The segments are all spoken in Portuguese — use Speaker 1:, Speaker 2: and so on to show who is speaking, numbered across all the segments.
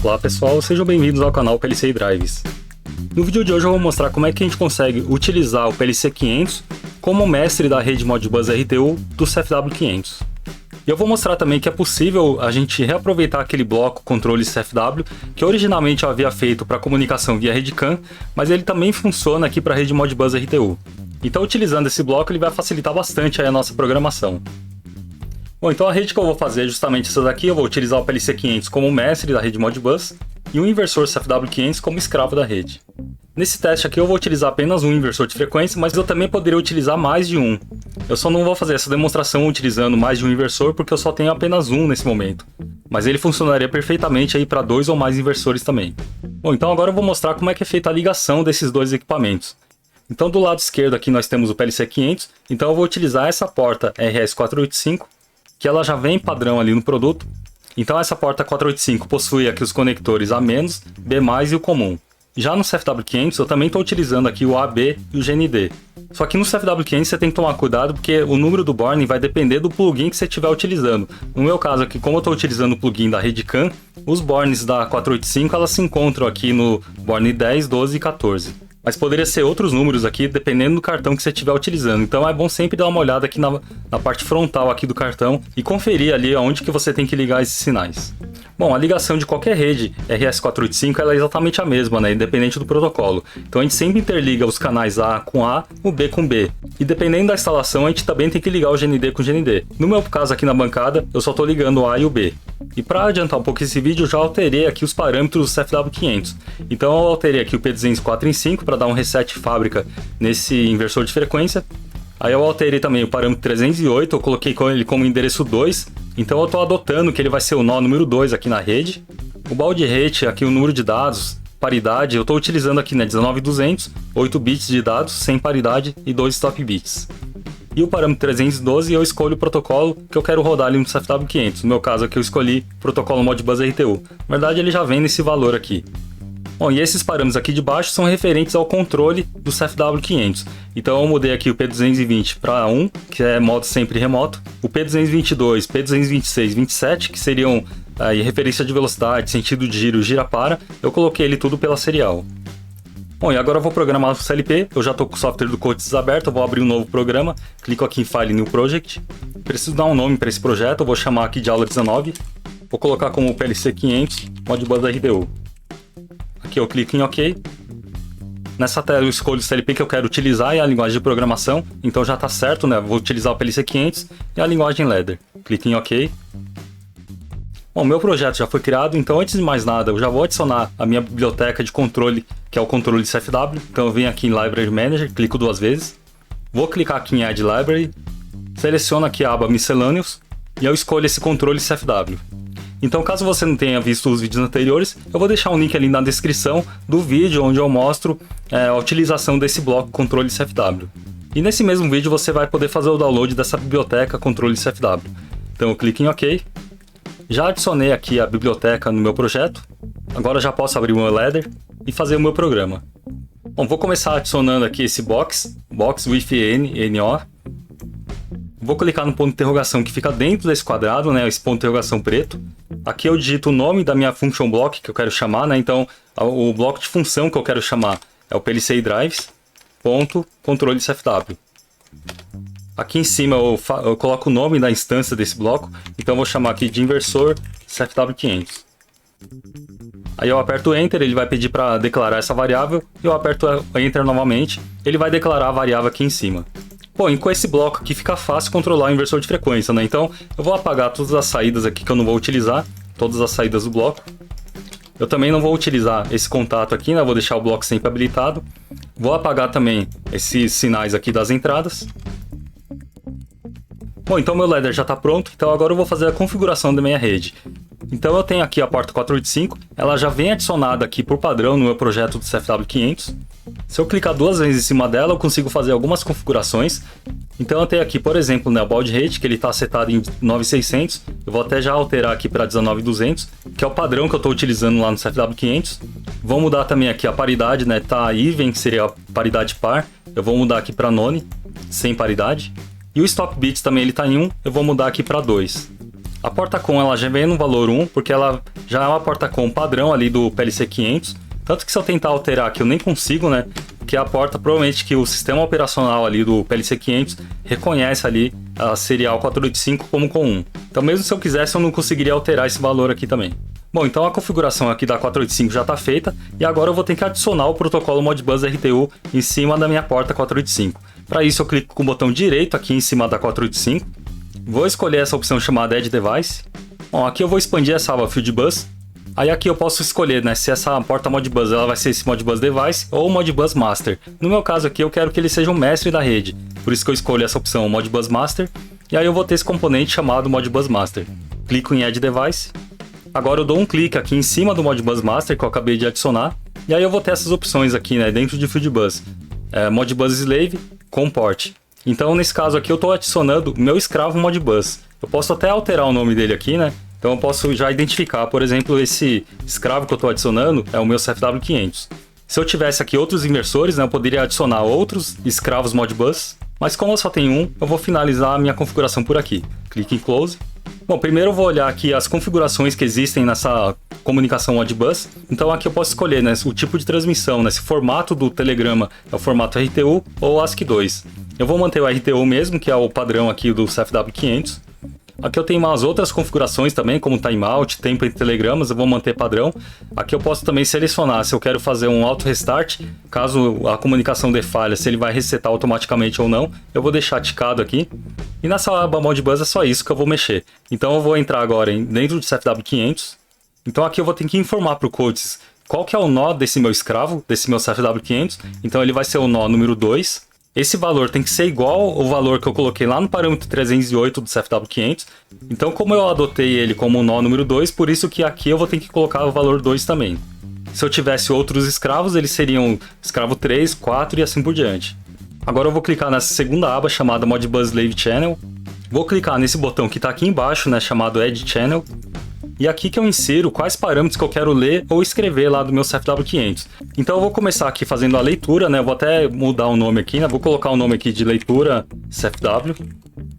Speaker 1: Olá pessoal, sejam bem-vindos ao canal PLC Drives. No vídeo de hoje eu vou mostrar como é que a gente consegue utilizar o PLC 500 como mestre da rede Modbus RTU do CFW500. E eu vou mostrar também que é possível a gente reaproveitar aquele bloco controle CFW que originalmente eu havia feito para comunicação via rede CAN, mas ele também funciona aqui para a rede Modbus RTU. Então utilizando esse bloco ele vai facilitar bastante aí a nossa programação. Bom, então a rede que eu vou fazer é justamente essa daqui. Eu vou utilizar o PLC 500 como mestre da rede Modbus e o inversor CFW500 como escravo da rede. Nesse teste aqui eu vou utilizar apenas um inversor de frequência, mas eu também poderia utilizar mais de um. Eu só não vou fazer essa demonstração utilizando mais de um inversor porque eu só tenho apenas um nesse momento. Mas ele funcionaria perfeitamente aí para 2 ou mais inversores também. Bom, então agora eu vou mostrar como é que é feita a ligação desses dois equipamentos. Então do lado esquerdo aqui nós temos o PLC 500, então eu vou utilizar essa porta RS485, que ela já vem padrão ali no produto. Então essa porta 485 possui aqui os conectores A-, B+, e o comum. Já no CFW500 eu também estou utilizando aqui o AB e o GND. Só que no CFW500 você tem que tomar cuidado porque o número do borne vai depender do plugin que você estiver utilizando. No meu caso aqui, como eu estou utilizando o plugin da rede CAN, os bornes da 485 elas se encontram aqui no borne 10, 12 e 14. Mas poderia ser outros números aqui, dependendo do cartão que você estiver utilizando. Então é bom sempre dar uma olhada aqui na parte frontal aqui do cartão e conferir ali aonde que você tem que ligar esses sinais. Bom, a ligação de qualquer rede RS485 ela é exatamente a mesma, né? Independente do protocolo. Então a gente sempre interliga os canais A com A, o B com B. E dependendo da instalação, a gente também tem que ligar o GND com o GND. No meu caso aqui na bancada, eu só estou ligando o A e o B. E para adiantar um pouco esse vídeo, eu já alterei aqui os parâmetros do CFW500. Então eu alterei aqui o P204 em 5 para dar um reset fábrica nesse inversor de frequência. Aí eu alterei também o parâmetro 308, eu coloquei ele como endereço 2. Então eu estou adotando que ele vai ser o nó número 2 aqui na rede. O baud rate, aqui o número de dados, paridade, eu estou utilizando aqui, né, 19200, 8 bits de dados, sem paridade e 2 stop bits. E o parâmetro 312 eu escolho o protocolo que eu quero rodar ali no CFW500. No meu caso aqui eu escolhi o protocolo Modbus RTU. Na verdade ele já vem nesse valor aqui. Bom, e esses parâmetros aqui de baixo são referentes ao controle do CFW500. Então eu mudei aqui o P220 para 1, que é modo sempre remoto. O P222, P226, 27, que seriam aí referência de velocidade, sentido de giro, gira-para. Eu coloquei ele tudo pela serial. Bom, e agora eu vou programar o CLP. Eu já estou com o software do Coaches aberto, eu vou abrir um novo programa. Clico aqui em File New Project. Preciso dar um nome para esse projeto, eu vou chamar aqui de aula 19. Vou colocar como PLC 500 Modbus RTU. Aqui eu clico em OK. Nessa tela eu escolho o CLP que eu quero utilizar e a linguagem de programação. Então já está certo, né? Vou utilizar o PLC 500 e a linguagem Ladder. Clico em OK. Bom, meu projeto já foi criado, então antes de mais nada eu já vou adicionar a minha biblioteca de controle, que é o controle CFW. Então eu venho aqui em Library Manager, clico 2 vezes. Vou clicar aqui em Add Library. Seleciono aqui a aba Miscellaneous e eu escolho esse controle CFW. Então, caso você não tenha visto os vídeos anteriores, eu vou deixar um link ali na descrição do vídeo onde eu mostro a utilização desse bloco controle CFW. E nesse mesmo vídeo você vai poder fazer o download dessa biblioteca controle CFW. Então eu clico em OK. Já adicionei aqui a biblioteca no meu projeto. Agora já posso abrir o meu Ladder e fazer o meu programa. Bom, vou começar adicionando aqui esse box with NO. Vou clicar no ponto de interrogação que fica dentro desse quadrado, né, esse ponto de interrogação preto. Aqui eu digito o nome da minha function block que eu quero chamar, né, então o bloco de função que eu quero chamar é o PLC Drives, ponto, controle CFW. Aqui em cima eu coloco o nome da instância desse bloco, então eu vou chamar aqui de inversor CFW500. Aí eu aperto Enter, ele vai pedir para declarar essa variável, e eu aperto Enter novamente, ele vai declarar a variável aqui em cima. Bom, e com esse bloco aqui fica fácil controlar o inversor de frequência, né? Então eu vou apagar todas as saídas aqui que eu não vou utilizar, todas as saídas do bloco. Eu também não vou utilizar esse contato aqui, né? Vou deixar o bloco sempre habilitado. Vou apagar também esses sinais aqui das entradas. Bom, então meu ladder já está pronto, então agora eu vou fazer a configuração da minha rede. Então eu tenho aqui a porta 485, ela já vem adicionada aqui por padrão no meu projeto do CFW500. Se eu clicar 2 vezes em cima dela, eu consigo fazer algumas configurações. Então eu tenho aqui, por exemplo, né, o baud rate, que ele está setado em 9600. Eu vou até já alterar aqui para 19200, que é o padrão que eu estou utilizando lá no CFW500. Vou mudar também aqui a paridade, né, tá even, que seria a paridade par. Eu vou mudar aqui para none, sem paridade. E o stop bits também ele está em 1, eu vou mudar aqui para 2. A porta com ela já vem no valor 1, porque ela já é uma porta com padrão ali do PLC 500. Tanto que se eu tentar alterar aqui eu nem consigo, né? Porque a porta provavelmente que o sistema operacional ali do PLC 500 reconhece ali a serial 485 como com 1. Então mesmo se eu quisesse eu não conseguiria alterar esse valor aqui também. Bom, então a configuração aqui da 485 já está feita e agora eu vou ter que adicionar o protocolo Modbus RTU em cima da minha porta 485. Para isso eu clico com o botão direito aqui em cima da 485, vou escolher essa opção chamada Add Device. Bom, aqui eu vou expandir essa aba Field Bus. Aí aqui eu posso escolher, né, se essa porta Modbus ela vai ser esse Modbus Device ou Modbus Master. No meu caso aqui eu quero que ele seja o mestre da rede, por isso que eu escolho essa opção Modbus Master. E aí eu vou ter esse componente chamado Modbus Master. Clico em Add Device. Agora eu dou um clique aqui em cima do Modbus Master que eu acabei de adicionar. E aí eu vou ter essas opções aqui, né, dentro de Field Bus. Modbus Slave com port. Então nesse caso aqui eu estou adicionando o meu escravo Modbus. Eu posso até alterar o nome dele aqui, né? Então eu posso já identificar, por exemplo, esse escravo que eu estou adicionando é o meu CFW500. Se eu tivesse aqui outros inversores, né, eu poderia adicionar outros escravos Modbus. Mas como eu só tenho um, eu vou finalizar a minha configuração por aqui. Clique em Close. Bom, primeiro eu vou olhar aqui as configurações que existem nessa comunicação Modbus. Então aqui eu posso escolher, né, o tipo de transmissão, né, se o formato do telegrama é o formato RTU ou ASCII2. Eu vou manter o RTU mesmo, que é o padrão aqui do CFW500. Aqui eu tenho umas outras configurações também, como timeout, tempo entre telegramas, eu vou manter padrão. Aqui eu posso também selecionar se eu quero fazer um auto restart, caso a comunicação dê falha, se ele vai resetar automaticamente ou não. Eu vou deixar ticado aqui. E nessa aba Modbus é só isso que eu vou mexer. Então eu vou entrar agora dentro do CFW500. Então aqui eu vou ter que informar para o Codes qual que é o nó desse meu escravo, desse meu CFW500. Então ele vai ser o nó número 2. Esse valor tem que ser igual ao valor que eu coloquei lá no parâmetro 308 do CFW500. Então, como eu adotei ele como o nó número 2, por isso que aqui eu vou ter que colocar o valor 2 também. Se eu tivesse outros escravos, eles seriam escravo 3, 4 e assim por diante. Agora eu vou clicar nessa segunda aba chamada Modbus Slave Channel. Vou clicar nesse botão que está aqui embaixo, né, chamado Add Channel. E aqui que eu insiro quais parâmetros que eu quero ler ou escrever lá do meu CFW500. Então eu vou começar aqui fazendo a leitura, né? Eu vou até mudar o nome aqui, né? Vou colocar o nome aqui de leitura CFW.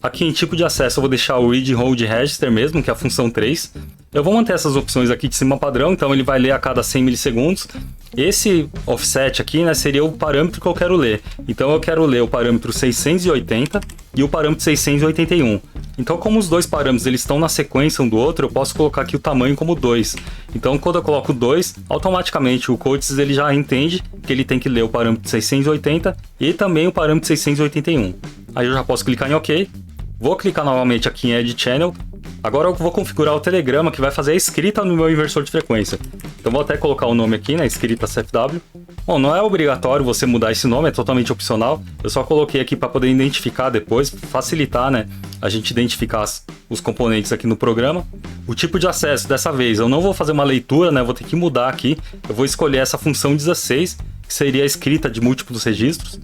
Speaker 1: Aqui em tipo de acesso eu vou deixar o Read Hold Register mesmo, que é a função 3. Eu vou manter essas opções aqui de cima padrão, então ele vai ler a cada 100 milissegundos. Esse offset aqui, né, seria o parâmetro que eu quero ler. Então eu quero ler o parâmetro 680 e o parâmetro 681. Então como os dois parâmetros eles estão na sequência um do outro, eu posso colocar aqui o tamanho como 2. Então quando eu coloco 2, automaticamente o Codes ele já entende que ele tem que ler o parâmetro 680 e também o parâmetro 681. Aí eu já posso clicar em OK. Vou clicar novamente aqui em Add Channel. Agora eu vou configurar o telegrama que vai fazer a escrita no meu inversor de frequência. Então vou até colocar o nome aqui, né, escrita CFW. Bom, não é obrigatório você mudar esse nome, é totalmente opcional. Eu só coloquei aqui para poder identificar depois, facilitar, né, a gente identificar os componentes aqui no programa. O tipo de acesso, dessa vez, eu não vou fazer uma leitura, né, vou ter que mudar aqui. Eu vou escolher essa função 16, que seria a escrita de múltiplos registros.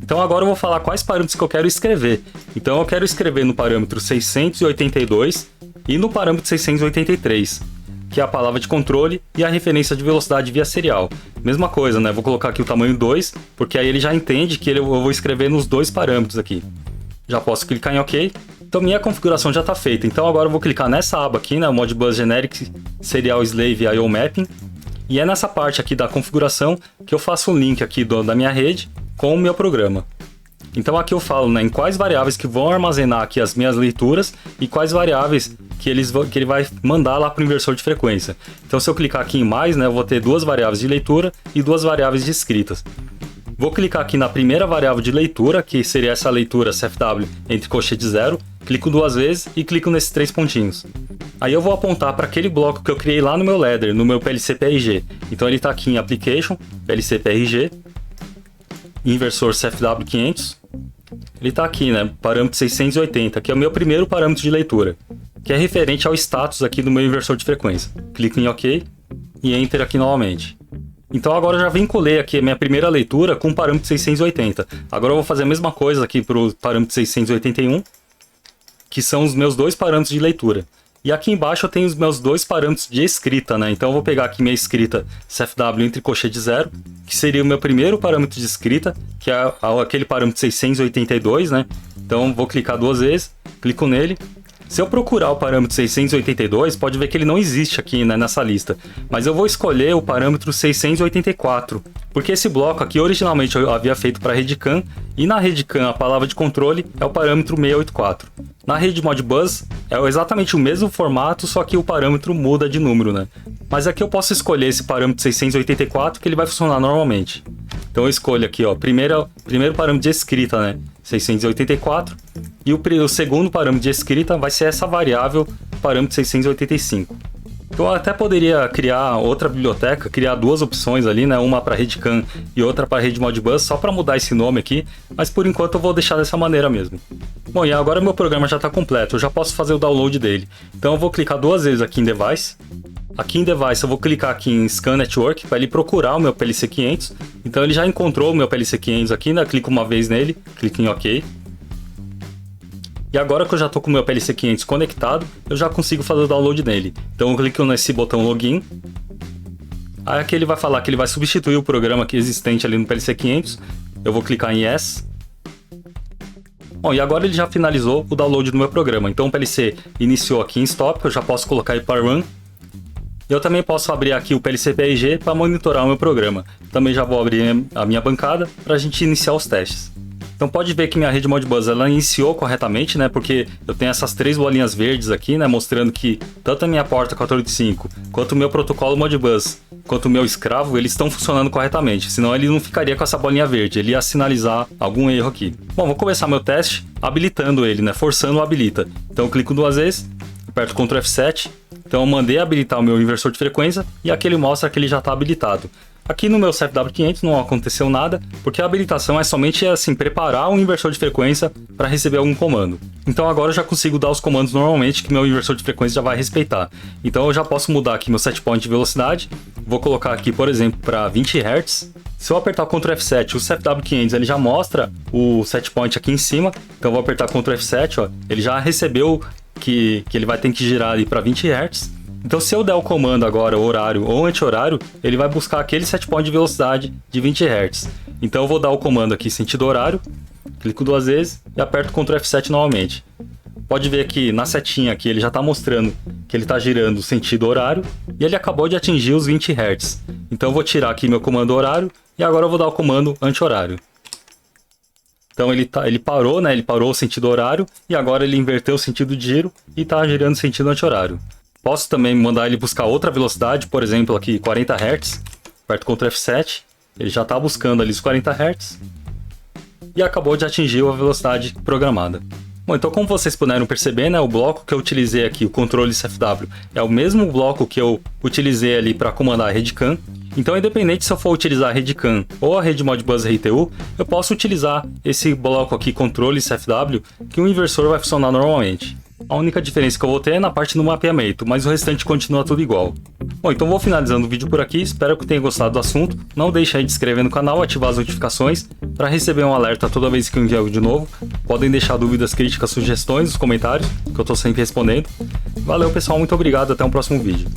Speaker 1: Então agora eu vou falar quais parâmetros que eu quero escrever. Então eu quero escrever no parâmetro 682 e no parâmetro 683, que é a palavra de controle e a referência de velocidade via serial. Mesma coisa, né? Vou colocar aqui o tamanho 2, porque aí ele já entende que eu vou escrever nos dois parâmetros aqui. Já posso clicar em OK. Então minha configuração já está feita. Então agora eu vou clicar nessa aba aqui, né? Modbus Generic Serial Slave I/O Mapping. E é nessa parte aqui da configuração que eu faço o link aqui da minha rede com o meu programa. Então aqui eu falo, né, em quais variáveis que vão armazenar aqui as minhas leituras e quais variáveis que ele vai mandar lá para o inversor de frequência. Então se eu clicar aqui em mais, né, eu vou ter duas variáveis de leitura e duas variáveis de escritas. Vou clicar aqui na primeira variável de leitura, que seria essa leitura CFW entre colchete 0, clico duas vezes e clico nesses três pontinhos. Aí eu vou apontar para aquele bloco que eu criei lá no meu ladder, no meu PLC PRG. Então ele está aqui em Application, PLC PRG, inversor CFW500, ele está aqui, né, parâmetro 680, que é o meu primeiro parâmetro de leitura, que é referente ao status aqui do meu inversor de frequência. Clico em OK e Enter aqui novamente. Então agora eu já vinculei aqui a minha primeira leitura com o parâmetro 680. Agora eu vou fazer a mesma coisa aqui para o parâmetro 681, que são os meus dois parâmetros de leitura. E aqui embaixo eu tenho os meus dois parâmetros de escrita, né? Então eu vou pegar aqui minha escrita CFW entre colchete 0, que seria o meu primeiro parâmetro de escrita, que é aquele parâmetro 682, né? Então vou clicar duas vezes, clico nele, Se eu procurar o parâmetro 682, pode ver que ele não existe aqui, né, nessa lista. Mas eu vou escolher o parâmetro 684, porque esse bloco aqui originalmente eu havia feito para a rede CAN, e na rede CAN a palavra de controle é o parâmetro 684. Na rede Modbus é exatamente o mesmo formato, só que o parâmetro muda de número, né? Mas aqui eu posso escolher esse parâmetro 684, que ele vai funcionar normalmente. Então eu escolho aqui, ó, primeiro parâmetro de escrita, né, 684, e o segundo parâmetro de escrita vai ser essa variável, parâmetro 685. Então eu até poderia criar outra biblioteca, criar duas opções ali, né, uma para a rede CAN e outra para a rede Modbus, só para mudar esse nome aqui, mas por enquanto eu vou deixar dessa maneira mesmo. Bom, e agora meu programa já está completo, eu já posso fazer o download dele. Então eu vou clicar duas vezes aqui em Device. Aqui em Device eu vou clicar aqui em Scan Network para ele procurar o meu PLC 500. Então ele já encontrou o meu PLC 500 aqui, né? Clico uma vez nele, clico em OK. E agora que eu já estou com o meu PLC 500 conectado, eu já consigo fazer o download dele. Então eu clico nesse botão Login. Aí aqui ele vai falar que ele vai substituir o programa aqui existente ali no PLC 500. Eu vou clicar em Yes. Bom, e agora ele já finalizou o download do meu programa. Então o PLC iniciou aqui em Stop, eu já posso colocar ele para Run. Eu também posso abrir aqui o PLC PRG para monitorar o meu programa. Também já vou abrir a minha bancada para a gente iniciar os testes. Então pode ver que minha rede Modbus ela iniciou corretamente, né? Porque eu tenho essas três bolinhas verdes aqui, né? Mostrando que tanto a minha porta 485, quanto o meu protocolo Modbus, quanto o meu escravo, eles estão funcionando corretamente. Senão ele não ficaria com essa bolinha verde, ele ia sinalizar algum erro aqui. Bom, vou começar meu teste habilitando ele, né? Forçando o habilita. Então eu clico duas vezes, aperto Ctrl F7. Então eu mandei habilitar o meu inversor de frequência e aqui ele mostra que ele já está habilitado. Aqui no meu CFW500 não aconteceu nada, porque a habilitação é somente assim, preparar um inversor de frequência para receber algum comando. Então agora eu já consigo dar os comandos normalmente que meu inversor de frequência já vai respeitar. Então eu já posso mudar aqui meu set point de velocidade, vou colocar aqui, por exemplo, para 20 Hz. Se eu apertar Ctrl F7, o CFW500 ele já mostra o set point aqui em cima, então eu vou apertar Ctrl F7, ó, ele já recebeu que ele vai ter que girar ali para 20 Hz. Então se eu der o comando agora, horário ou anti-horário, ele vai buscar aquele set point de velocidade de 20 Hz. Então eu vou dar o comando aqui sentido horário, clico duas vezes e aperto Ctrl F7 novamente. Pode ver que na setinha aqui ele já está mostrando que ele está girando sentido horário e ele acabou de atingir os 20 Hz. Então eu vou tirar aqui meu comando horário e agora eu vou dar o comando anti-horário. Então ele parou, né? Ele parou o sentido horário e agora ele inverteu o sentido de giro e está girando sentido anti-horário. Posso também mandar ele buscar outra velocidade, por exemplo aqui 40 Hz. Aperto Ctrl F7, ele já está buscando ali os 40 Hz e acabou de atingir a velocidade programada. Bom, então como vocês puderam perceber, né, o bloco que eu utilizei aqui, o controle CFW, é o mesmo bloco que eu utilizei ali para comandar a rede CAN. Então, independente se eu for utilizar a rede CAN ou a rede Modbus RTU, eu posso utilizar esse bloco aqui, controle CFW, que o inversor vai funcionar normalmente. A única diferença que eu vou ter é na parte do mapeamento, mas o restante continua tudo igual. Bom, então vou finalizando o vídeo por aqui, espero que tenha gostado do assunto. Não deixe aí de se inscrever no canal, ativar as notificações para receber um alerta toda vez que eu enviar vídeo novo. Podem deixar dúvidas, críticas, sugestões nos comentários, que eu estou sempre respondendo. Valeu pessoal, muito obrigado, até o próximo vídeo.